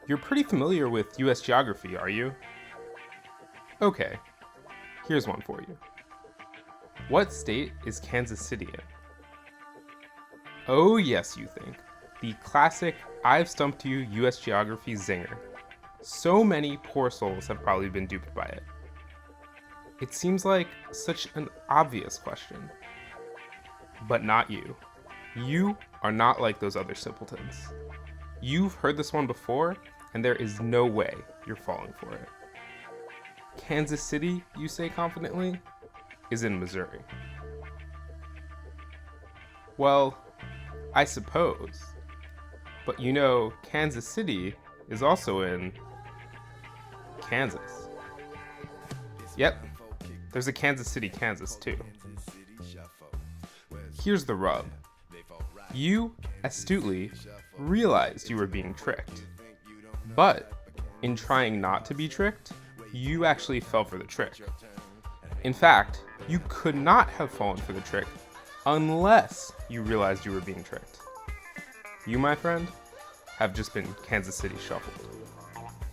You're pretty familiar with US geography, are you? Okay, here's one for you. What state is Kansas City in? Oh, yes, you think. The classic I've stumped you US geography zinger. So many poor souls have probably been duped by it. It seems like such an obvious question. But not you. You are not like those other simpletons. You've heard this one before, and there is no way you're falling for it. Kansas City, you say confidently, is in Missouri. Well, I suppose. But you know, Kansas City is also in Kansas. Yep, there's a Kansas City, Kansas too. Here's the rub. You, astutely, realized you were being tricked. But, in trying not to be tricked, you actually fell for the trick. In fact, you could not have fallen for the trick unless you realized you were being tricked. You, my friend, have just been Kansas City shuffled.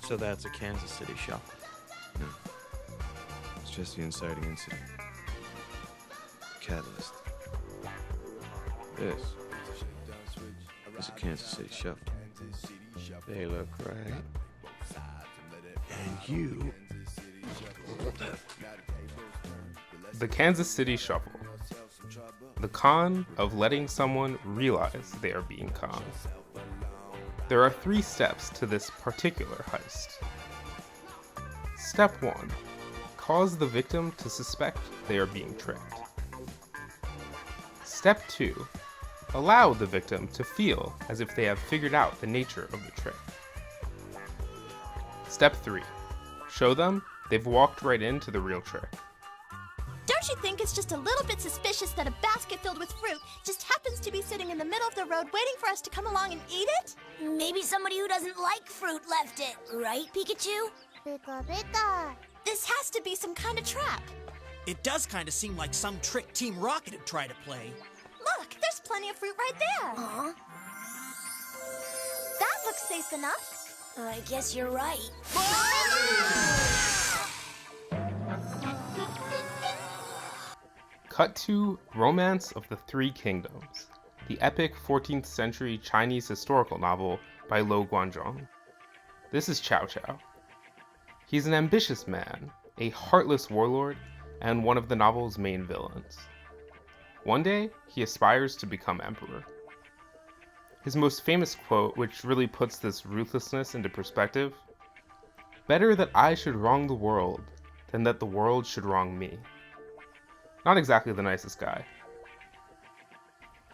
So that's a Kansas City shuffle. No. It's just the inciting incident. Catalyst. This is a Kansas City shuffle. They look right. And you. The Kansas City Shuffle. The con of letting someone realize they are being conned. There are 3 steps to this particular heist. Step 1. Cause the victim to suspect they are being tricked. Step 2. Allow the victim to feel as if they have figured out the nature of the trick. Step 3. Show them they've walked right into the real trick. Don't you think it's just a little bit suspicious that a basket filled with fruit just happens to be sitting in the middle of the road waiting for us to come along and eat it? Maybe somebody who doesn't like fruit left it, right, Pikachu? Pika pika. This has to be some kind of trap. It does kind of seem like some trick Team Rocket would try to play. Look, there's plenty of fruit right there. Huh? That looks safe enough. I guess you're right. Cut to Romance of the Three Kingdoms, the epic 14th century Chinese historical novel by Lo Guanzhong. This is Cao Cao. He's an ambitious man, a heartless warlord, and one of the novel's main villains. One day, he aspires to become emperor. His most famous quote, which really puts this ruthlessness into perspective: "Better that I should wrong the world than that the world should wrong me." Not exactly the nicest guy.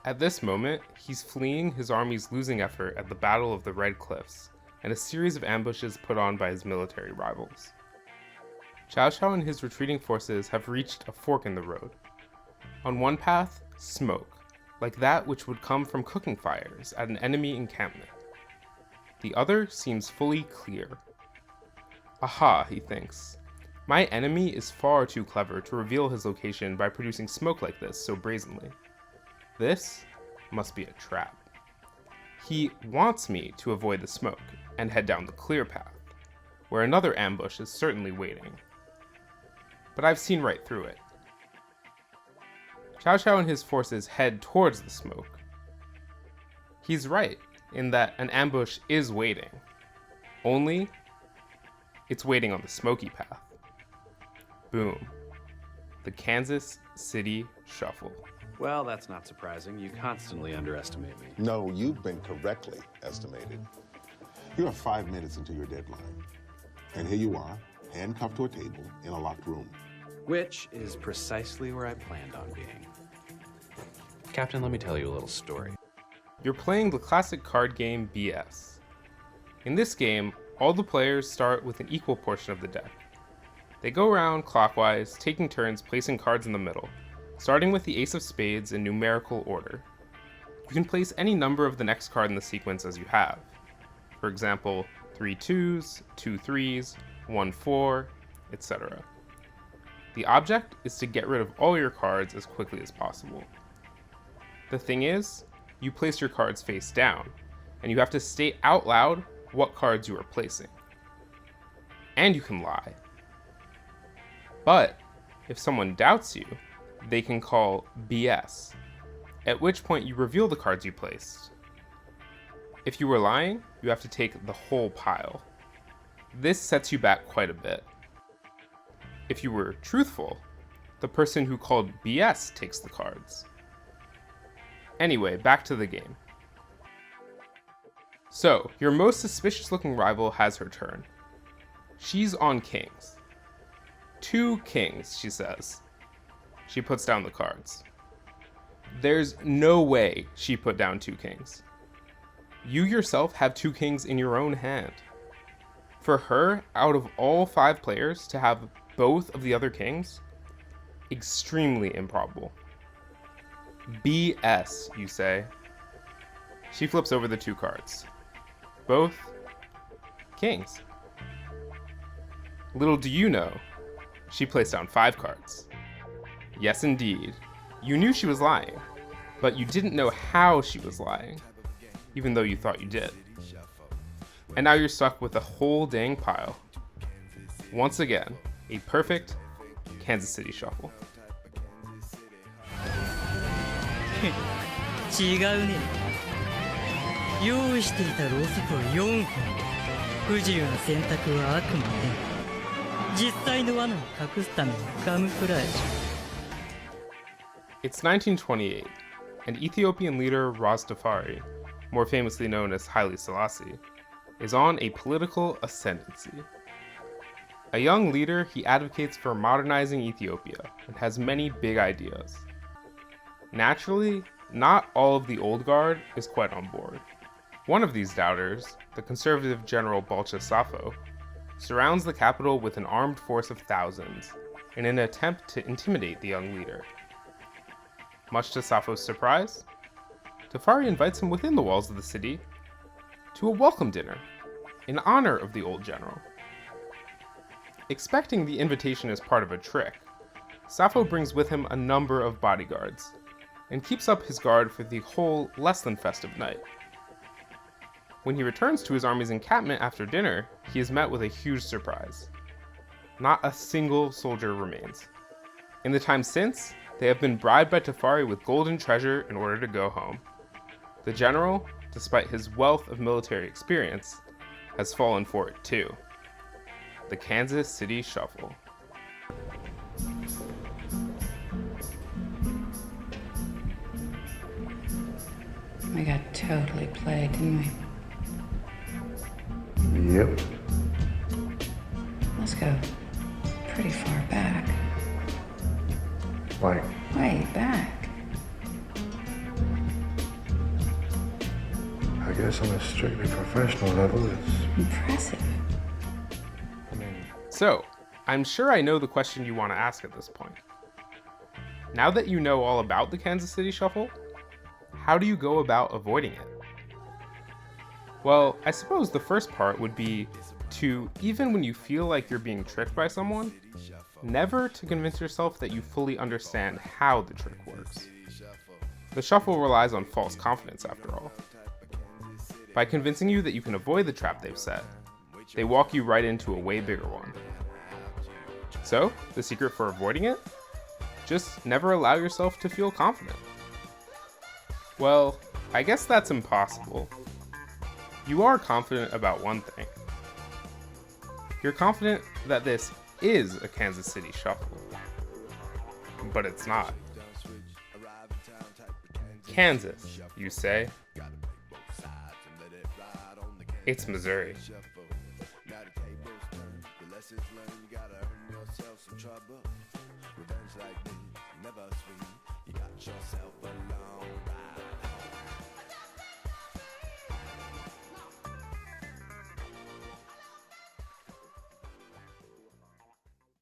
At this moment, he's fleeing his army's losing effort at the Battle of the Red Cliffs and a series of ambushes put on by his military rivals. Cao Cao and his retreating forces have reached a fork in the road. On one path, smoke, like that which would come from cooking fires at an enemy encampment. The other seems fully clear. Aha, he thinks. My enemy is far too clever to reveal his location by producing smoke like this so brazenly. This must be a trap. He wants me to avoid the smoke and head down the clear path, where another ambush is certainly waiting. But I've seen right through it. Cao Cao and his forces head towards the smoke. He's right in that an ambush is waiting, only it's waiting on the smoky path. Boom. The Kansas City Shuffle. Well, that's not surprising. You constantly underestimate me. No, you've been correctly estimated. You are 5 minutes into your deadline. And here you are, handcuffed to a table in a locked room. Which is precisely where I planned on being. Captain, let me tell you a little story. You're playing the classic card game BS. In this game, all the players start with an equal portion of the deck. They go around clockwise, taking turns placing cards in the middle, starting with the ace of spades in numerical order. You can place any number of the next card in the sequence as you have. For example, 3 2s, 2 3s, 1 4, etc. The object is to get rid of all your cards as quickly as possible. The thing is, you place your cards face down, and you have to state out loud what cards you are placing. And you can lie. But if someone doubts you, they can call BS, at which point you reveal the cards you placed. If you were lying, you have to take the whole pile. This sets you back quite a bit. If you were truthful, the person who called BS takes the cards. Anyway, back to the game. So, your most suspicious looking rival has her turn. She's on kings. 2 kings, she says. She puts down the cards. There's no way she put down 2 kings. You yourself have 2 kings in your own hand. For her, out of all 5 players, to have both of the other kings, extremely improbable. BS, you say. She flips over the 2 cards. Both kings. Little do you know, she placed down 5 cards. Yes, indeed. You knew she was lying, but you didn't know how she was lying, even though you thought you did. And now you're stuck with a whole dang pile. Once again, a perfect Kansas City shuffle. 違うね。用意していたろうそくは4本。不自由な選択はあくまで実際の罠を隠すためのカムフラージュ。 It's 1928, and Ethiopian leader Rastafari, more famously known as Haile Selassie, is on a political ascendancy. A young leader, he advocates for modernizing Ethiopia and has many big ideas. Naturally, not all of the old guard is quite on board. One of these doubters, the conservative general Balcha Safo, surrounds the capital with an armed force of thousands in an attempt to intimidate the young leader. Much to Safo's surprise, Tafari invites him within the walls of the city to a welcome dinner in honor of the old general. Expecting the invitation as part of a trick, Safo brings with him a number of bodyguards and keeps up his guard for the whole less than festive night. When he returns to his army's encampment after dinner, he is met with a huge surprise. Not a single soldier remains. In the time since, they have been bribed by Tafari with gold and treasure in order to go home. The general, despite his wealth of military experience, has fallen for it too. The Kansas City Shuffle. We got totally played, didn't we? Yep. Let's go pretty far back. Like, Way back. I guess on a strictly professional level, it's... Impressive. So, I'm sure I know the question you want to ask at this point. Now that you know all about the Kansas City Shuffle, how do you go about avoiding it? Well, I suppose the first part would be to, even when you feel like you're being tricked by someone, never to convince yourself that you fully understand how the trick works. The shuffle relies on false confidence, after all. By convincing you that you can avoid the trap they've set, they walk you right into a way bigger one. So, the secret for avoiding it? Just never allow yourself to feel confident. Well, I guess that's impossible. You are confident about one thing. You're confident that this is a Kansas City Shuffle. But it's not. Kansas, you say? It's Missouri. Revenge like me, never sweet. You got yourself alone.